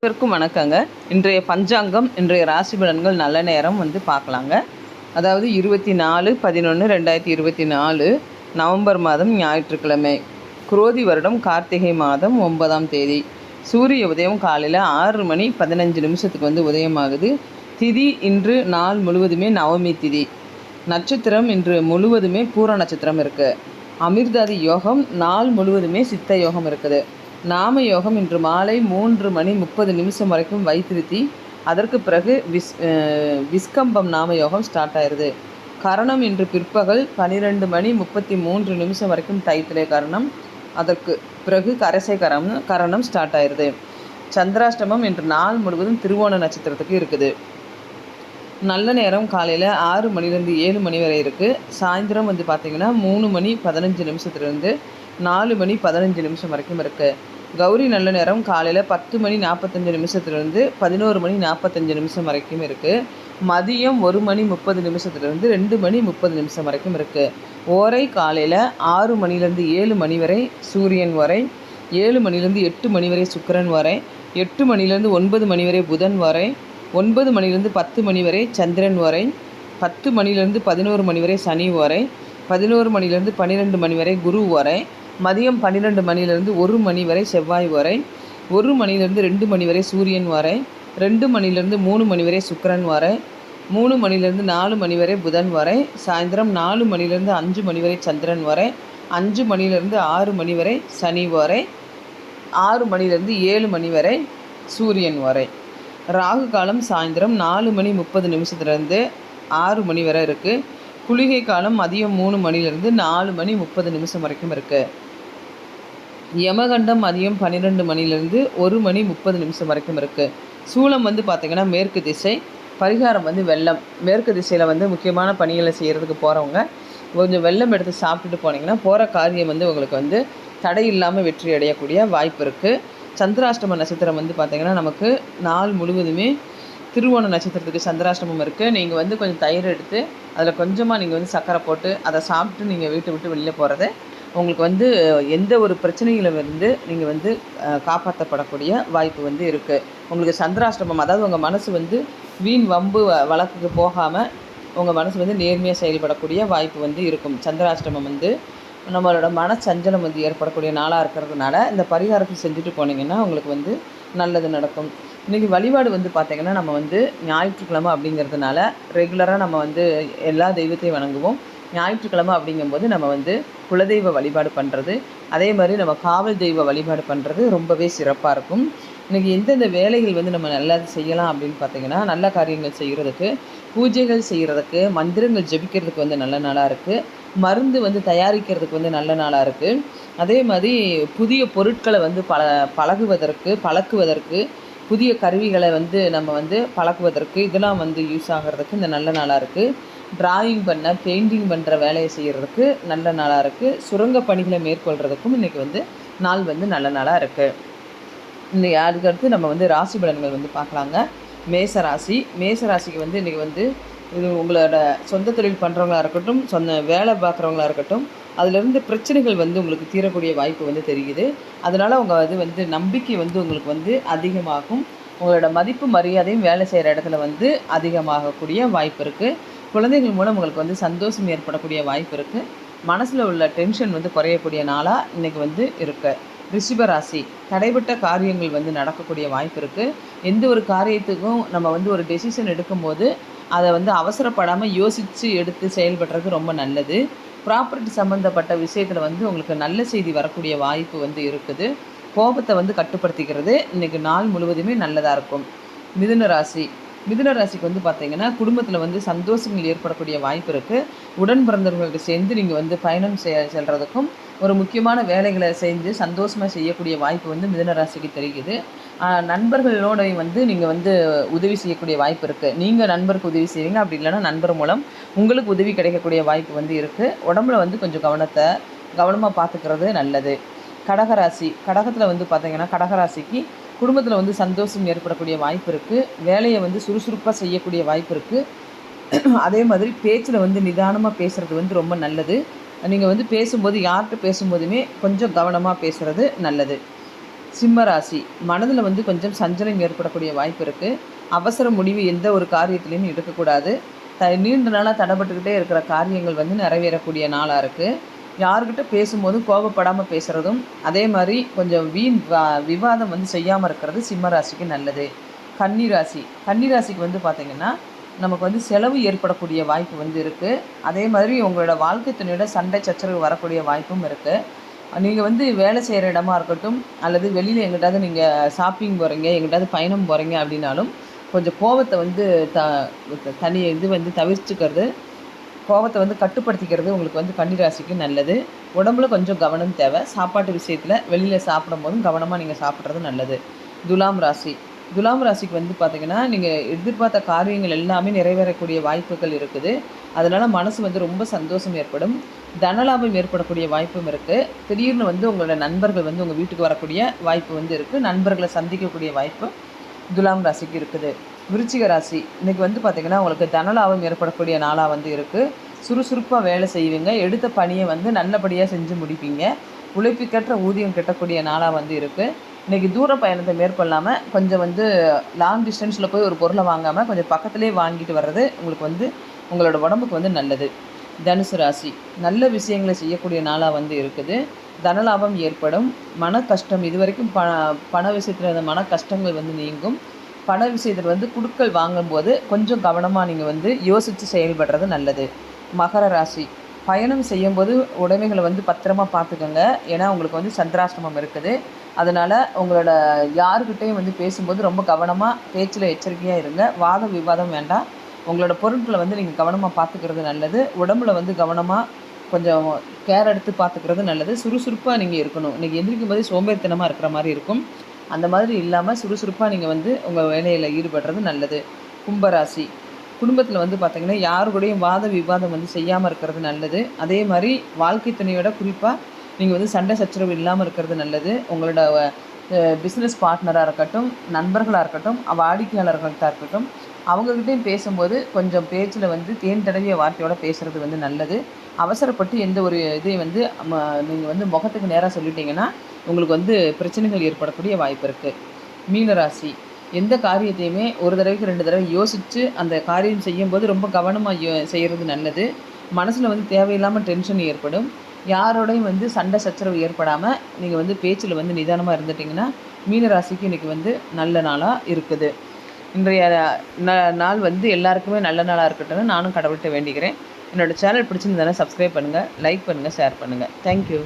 அனைவருக்கும் வணக்கங்க. இன்றைய பஞ்சாங்கம், இன்றைய ராசி பலன்கள் நல்ல நேரம் பார்க்கலாங்க. அதாவது 24/11/2024 நவம்பர் மாதம் ஞாயிற்றுக்கிழமை, குரோதி வருடம் கார்த்திகை மாதம் 9ஆம் தேதி. சூரிய உதயம் காலையில் 6:15 உதயமாகுது. திதி இன்று நாள் முழுவதுமே நவமி திதி. நட்சத்திரம் இன்று முழுவதுமே பூர நட்சத்திரம் இருக்குது. அமிர்தாதி யோகம் நாள் முழுவதுமே சித்த யோகம் இருக்குது. நாம யோகம் இன்று மாலை 3:30 வரைக்கும் வைத்திருத்தி, அதற்கு பிறகு விஸ்கம்பம் நாம யோகம் ஸ்டார்ட் ஆயிடுது. கரணம் இன்று பிற்பகல் 12:33 வரைக்கும் தைத்திலே கரணம், அதற்கு பிறகு கரசை கரணம் ஸ்டார்ட் ஆயிடுது. சந்திராஷ்டமம் இன்று நாள் முழுவதும் திருவோண நட்சத்திரத்துக்கு இருக்குது. நல்ல நேரம் காலையில் 6 மணிலேருந்து 7 மணி வரை இருக்குது. சாயந்தரம் பார்த்திங்கன்னா 3:15 4:15 வரைக்கும் இருக்குது. கௌரி நல்ல நேரம் காலையில் 10:45 11:45 வரைக்கும் இருக்குது. மதியம் 1:30 2:30 வரைக்கும் இருக்குது. ஓரை காலையில் 6 மணிலேருந்து 7 மணி வரை சூரியன் வரை, 7 மணிலேருந்து 8 மணி வரை சுக்கிரன் வரை, 8 மணிலேருந்து 9 மணி வரை புதன் வரை, 9 மணிலேருந்து 10 மணி வரை சந்திரன் வரை, 10 மணிலேருந்து 11 மணி வரை சனி வரை, 11 மணிலேருந்து 12 மணி வரை குரு வரை, மதியம் 12 மணிலேருந்து 1 மணி வரை செவ்வாய் வரை, 1 மணிலேருந்து 2 மணி வரை சூரியன் வரை, 2 மணிலேருந்து 3 மணி வரை சுக்கிரன் வரை, 3 மணிலேருந்து 4 மணி வரை புதன் வரை, சாயந்தரம் 4 மணிலேருந்து 5 மணி வரை சந்திரன் வரை, 5 மணிலேருந்து 6 மணி வரை சனி வரை, 6 மணிலேருந்து 7 மணி வரை சூரியன் வரை. ராகு காலம் சாயந்தரம் 4:30 6 மணி வரை இருக்குது. குளிகை காலம் மதியம் 3 மணிலேருந்து 4:30 வரைக்கும் இருக்குது. யமகண்டம் மதியம் 12 மணிலேருந்து 1:30 வரைக்கும் இருக்குது. சூலம் பார்த்திங்கன்னா மேற்கு திசை. பரிகாரம் வெல்லம். மேற்கு திசையில் முக்கியமான பணிகளை செய்கிறதுக்கு போகிறவங்க கொஞ்சம் வெல்லம் எடுத்து சாப்பிட்டுட்டு போனீங்கன்னா போகிற காரியம் உங்களுக்கு தடை இல்லாமல் வெற்றி அடையக்கூடிய வாய்ப்பு இருக்குது. சந்திராஷ்டம நட்சத்திரம் பார்த்திங்கன்னா நமக்கு நாள் முழுவதுமே திருவோண நட்சத்திரத்துக்கு சந்திராஷ்டமம் இருக்குது. நீங்கள் கொஞ்சம் தயிர் எடுத்து அதில் கொஞ்சமாக நீங்கள் சர்க்கரை போட்டு அதை சாப்பிட்டு நீங்கள் வீட்டை விட்டு வெளியில் போகிறது உங்களுக்கு எந்த ஒரு பிரச்சனையிலிருந்து நீங்கள் காப்பாற்றப்படக்கூடிய வாய்ப்பு இருக்குது. உங்களுக்கு சந்திராஷ்டமம், அதாவது உங்கள் மனசு வீண் வம்பு வழக்குக்கு போகாமல் உங்கள் மனசு நேர்மையாக செயல்படக்கூடிய வாய்ப்பு இருக்கும். சந்திராஷ்டமம் நம்மளோட மனச்சஞ்சலம் ஏற்படக்கூடிய நாளாக இருக்கிறதுனால இந்த பரிகாரத்தை செஞ்சுட்டு போனீங்கன்னா உங்களுக்கு நல்லது நடக்கும். இன்றைக்கி வழிபாடு பார்த்திங்கன்னா நம்ம ஞாயிற்றுக்கிழமை அப்படிங்கிறதுனால ரெகுலராக நம்ம எல்லா தெய்வத்தையும் வணங்குவோம். ஞாயிற்றுக்கிழமை அப்படிங்கும்போது நம்ம குலதெய்வ வழிபாடு பண்ணுறது, அதே மாதிரி நம்ம காவல் தெய்வ வழிபாடு பண்ணுறது ரொம்பவே சிறப்பாக இருக்கும். இன்றைக்கி எந்தெந்த வேலைகள் நம்ம நல்லா செய்யலாம் அப்படின்னு பார்த்திங்கன்னா, நல்ல காரியங்கள் செய்கிறதுக்கு, பூஜைகள் செய்கிறதுக்கு, மந்திரங்கள் ஜெபிக்கிறதுக்கு நல்ல நாளாக இருக்குது. மருந்து தயாரிக்கிறதுக்கு நல்ல நாளாக இருக்குது. அதே மாதிரி புதிய பொருட்களை பழக்குவதற்கு, புதிய கருவிகளை நம்ம பழக்குவதற்கு இதெல்லாம் யூஸ் ஆகிறதுக்கு இந்த நல்ல நாளாக இருக்குது. டிராயிங் பண்ண, பெயிண்டிங் பண்ணுற வேலையை செய்கிறதுக்கு நல்ல நாளாக இருக்குது. சுரங்க பணிகளை மேற்கொள்கிறதுக்கும் இன்றைக்கி நாள் நல்ல நாளாக இருக்குது. இந்த அதுக்கடுத்து நம்ம ராசி பலன்கள் பார்க்கலாங்க. மேசராசி. மேசராசிக்கு இன்றைக்கி இது உங்களோட சொந்த தொழில் பண்ணுறவங்களா இருக்கட்டும், சொந்த வேலை பார்க்குறவங்களா இருக்கட்டும், அதிலிருந்து பிரச்சனைகள் உங்களுக்கு தீரக்கூடிய வாய்ப்பு தெரியுது. அதனால் அவங்க நம்பிக்கை உங்களுக்கு அதிகமாகும். உங்களோட மதிப்பு மரியாதையும் வேலை செய்கிற இடத்துல அதிகமாகக்கூடிய வாய்ப்பு இருக்குது. குழந்தைகள் மூலம் உங்களுக்கு சந்தோஷம் ஏற்படக்கூடிய வாய்ப்பு இருக்குது. மனசில் உள்ள டென்ஷன் குறையக்கூடிய நாளாக இன்றைக்கி இருக்குது. ரிஷபராசி. தடைப்பட்ட காரியங்கள் நடக்கக்கூடிய வாய்ப்பு இருக்குது. எந்த ஒரு காரியத்துக்கும் நம்ம ஒரு டெசிஷன் எடுக்கும்போது அதை அவசரப்படாமல் யோசித்து எடுத்து செயல்படுறது ரொம்ப நல்லது. ப்ராப்பர்ட்டி சம்மந்தப்பட்ட விஷயத்தில் உங்களுக்கு நல்ல செய்தி வரக்கூடிய வாய்ப்பு இருக்குது. கோபத்தை கட்டுப்படுத்திக்கிறது இன்றைக்கி நாள் முழுவதுமே நல்லதாக இருக்கும். மிதுன ராசி. மிதுன ராசிக்கு பார்த்திங்கன்னா குடும்பத்தில் சந்தோஷங்கள் ஏற்படக்கூடிய வாய்ப்பு இருக்குது. உடன் பிறந்தவர்களுக்கு சேர்ந்து நீங்கள் பயணம் செல்கிறதுக்கும் ஒரு முக்கியமான வேலைகளை செஞ்சு சந்தோஷமாக செய்யக்கூடிய வாய்ப்பு மிதுன ராசிக்கு தெரியுது. நண்பர்களோடையும் நீங்கள் உதவி செய்யக்கூடிய வாய்ப்பு இருக்குது. நீங்கள் நண்பருக்கு உதவி செய்வீங்க, அப்படி இல்லைன்னா நண்பர் மூலம் உங்களுக்கு உதவி கிடைக்கக்கூடிய வாய்ப்பு இருக்குது. உடம்புல கொஞ்சம் கவனமாக பார்த்துக்கிறது நல்லது. கடகராசி. கடகத்தில் பார்த்திங்கன்னா கடகராசிக்கு குடும்பத்தில் சந்தோஷம் ஏற்படக்கூடிய வாய்ப்பு இருக்குது. வேலையை சுறுசுறுப்பாக செய்யக்கூடிய வாய்ப்பு இருக்குது. அதே மாதிரி பேச்சில் நிதானமாக பேசுகிறது ரொம்ப நல்லது. நீங்கள் பேசும்போது யார்கிட்ட பேசும்போதுமே கொஞ்சம் கவனமாக பேசுகிறது நல்லது. சிம்ம ராசி, மனதில் வந்து கொஞ்சம் சஞ்சலம் ஏற்படக்கூடிய வாய்ப்பு இருக்குது. அவசர முடிவு எந்த ஒரு காரியத்திலையும் எடுக்கக்கூடாது. நீண்ட நாளாக தடைப்பட்டுக்கிட்டே இருக்கிற காரியங்கள் வந்து நிறைவேறக்கூடிய நாளாக இருக்குது. யார்கிட்ட பேசும்போதும் கோபப்படாமல் பேசுகிறதும், அதே மாதிரி கொஞ்சம் விவாதம் வந்து செய்யாமல் இருக்கிறது சிம்ம ராசிக்கு நல்லது. கன்னி ராசி, கன்னி ராசிக்கு வந்து பார்த்திங்கன்னா நமக்கு வந்து செலவு ஏற்படக்கூடிய வாய்ப்பு வந்து இருக்குது. அதே மாதிரி உங்களோட வாழ்க்கை துணையோட சண்டை சச்சரவு வரக்கூடிய வாய்ப்பும் இருக்குது. நீங்கள் வந்து வேலை செய்கிற இடமா இருக்கட்டும், அல்லது வெளியில் எங்கிட்டாவது நீங்கள் ஷாப்பிங் போகிறீங்க, எங்கிட்டாவது பயணம் போகிறீங்க அப்படின்னாலும் கொஞ்சம் கோபத்தை வந்து இது வந்து தவிர்த்துக்கிறது, கோபத்தை வந்து கட்டுப்படுத்திக்கிறது உங்களுக்கு வந்து கன்னி ராசிக்கு நல்லது. உடம்புல கொஞ்சம் கவனம் தேவை. சாப்பாட்டு விஷயத்தில் வெளியில் சாப்பிடும் போதும் கவனமாக நீங்கள் சாப்பிட்றது நல்லது. துலாம் ராசி, துலாம் ராசிக்கு வந்து பார்த்திங்கன்னா நீங்கள் எதிர்பார்த்த காரியங்கள் எல்லாமே நிறைவேறக்கூடிய வாய்ப்புகள் இருக்குது. அதனால் மனசு வந்து ரொம்ப சந்தோஷம் ஏற்படும். தனலாபம் ஏற்படக்கூடிய வாய்ப்பும் இருக்குது. திடீர்னு வந்து உங்களோட நண்பர்கள் வந்து உங்கள் வீட்டுக்கு வரக்கூடிய வாய்ப்பு வந்து இருக்குது. நண்பர்களை சந்திக்கக்கூடிய வாய்ப்பு துலாம் ராசிக்கு இருக்குது. விருச்சிக ராசி, இன்றைக்கி வந்து பார்த்திங்கன்னா உங்களுக்கு தனலாபம் ஏற்படக்கூடிய நாளாக வந்து இருக்குது. சுறுசுறுப்பாக வேலை செய்வீங்க. எடுத்த பணியை வந்து நல்லபடியாக செஞ்சு முடிப்பீங்க. உழைப்புக்கேற்ற ஊதியம் கிட்டக்கூடிய நாளாக வந்து இருக்குது. இன்றைக்கி தூர பயணத்தை மேற்கொள்ளாமல் கொஞ்சம் வந்து லாங் டிஸ்டன்ஸில் போய் ஒரு பொருளை வாங்காமல் கொஞ்சம் பக்கத்துலேயே வாங்கிட்டு வர்றது உங்களுக்கு வந்து உங்களோட உடம்புக்கு வந்து நல்லது. தனுசு ராசி, நல்ல விஷயங்களை செய்யக்கூடிய நாளாக வந்து இருக்குது. தனலாபம் ஏற்படும். மன கஷ்டம் இதுவரைக்கும் பண விஷயத்தில் இருந்த மன கஷ்டங்கள் வந்து நீங்கும். பண விஷயத்தில் வந்து குடுக்கல் வாங்கும்போது கொஞ்சம் கவனமாக நீங்கள் வந்து யோசித்து செயல்படுறது நல்லது. மகர ராசி, பயணம் செய்யும்போது உடைமைகளை வந்து பத்திரமா பார்த்துக்கோங்க. ஏன்னா உங்களுக்கு வந்து சந்திராஷ்டமம் இருக்குது. அதனால் உங்களோட யாருக்கிட்டையும் வந்து பேசும்போது ரொம்ப கவனமாக பேச்சில் எச்சரிக்கையாக இருங்க. வாத விவாதம் வேண்டாம். உங்களோட பொருட்களை வந்து நீங்கள் கவனமாக பார்த்துக்கிறது நல்லது. உடம்புல வந்து கவனமாக கொஞ்சம் கேர் எடுத்து பார்த்துக்கிறது நல்லது. சுறுசுறுப்பாக நீங்கள் இருக்கணும். இன்றைக்கி எந்திரிக்கும் போதே சோம்பேறித்தனமாக இருக்கிற மாதிரி இருக்கும். அந்த மாதிரி இல்லாமல் சுறுசுறுப்பாக நீங்கள் வந்து உங்கள் வேலையில் ஈடுபடுறது நல்லது. கும்பராசி, குடும்பத்தில் வந்து பார்த்திங்கன்னா யாரு கூடயும் வாத விவாதம் வந்து செய்யாமல் இருக்கிறது நல்லது. அதே மாதிரி வாழ்க்கை துணையோட குறிப்பாக நீங்கள் வந்து சண்டை சச்சரவு இல்லாமல் இருக்கிறது நல்லது. உங்களோட பிஸ்னஸ் பார்ட்னராக இருக்கட்டும், நண்பர்களாக இருக்கட்டும், வாடிக்கையாளர்களாக இருக்கட்டும், அவங்கக்கிட்டையும் பேசும்போது கொஞ்சம் பேச்சில் வந்து தேன் தடவிய வார்த்தையோடு பேசுகிறது வந்து நல்லது. அவசரப்பட்டு எந்த ஒரு இதையும் வந்து நீங்கள் வந்து முகத்துக்கு நேராக சொல்லிட்டீங்கன்னா உங்களுக்கு வந்து பிரச்சனைகள் ஏற்படக்கூடிய வாய்ப்பு இருக்குது. மீனராசி, எந்த காரியத்தையுமே ஒரு தடவைக்கு 2 தடவை யோசித்து அந்த காரியம் செய்யும்போது ரொம்ப கவனமாக செய்கிறது நல்லது. மனசில் வந்து தேவையில்லாமல் டென்ஷன் ஏற்படும். யாரோடையும் வந்து சண்டை சச்சரவு ஏற்படாமல் நீங்கள் வந்து பேச்சில் வந்து நிதானமாக இருந்துட்டிங்கன்னா மீனராசிக்கு இன்றைக்கி வந்து நல்ல நாளாக இருக்குது. இன்றைய நாள் வந்து எல்லாருக்குமே நல்ல நாளாக இருக்கட்டும்னு நானும் கடவுள்கிட்ட வேண்டிக்கிறேன். என்னோடய சேனல் பிடிச்சிருந்ததுனா சப்ஸ்கிரைப் பண்ணுங்கள், லைக் பண்ணுங்கள், ஷேர் பண்ணுங்கள். தேங்க்யூ.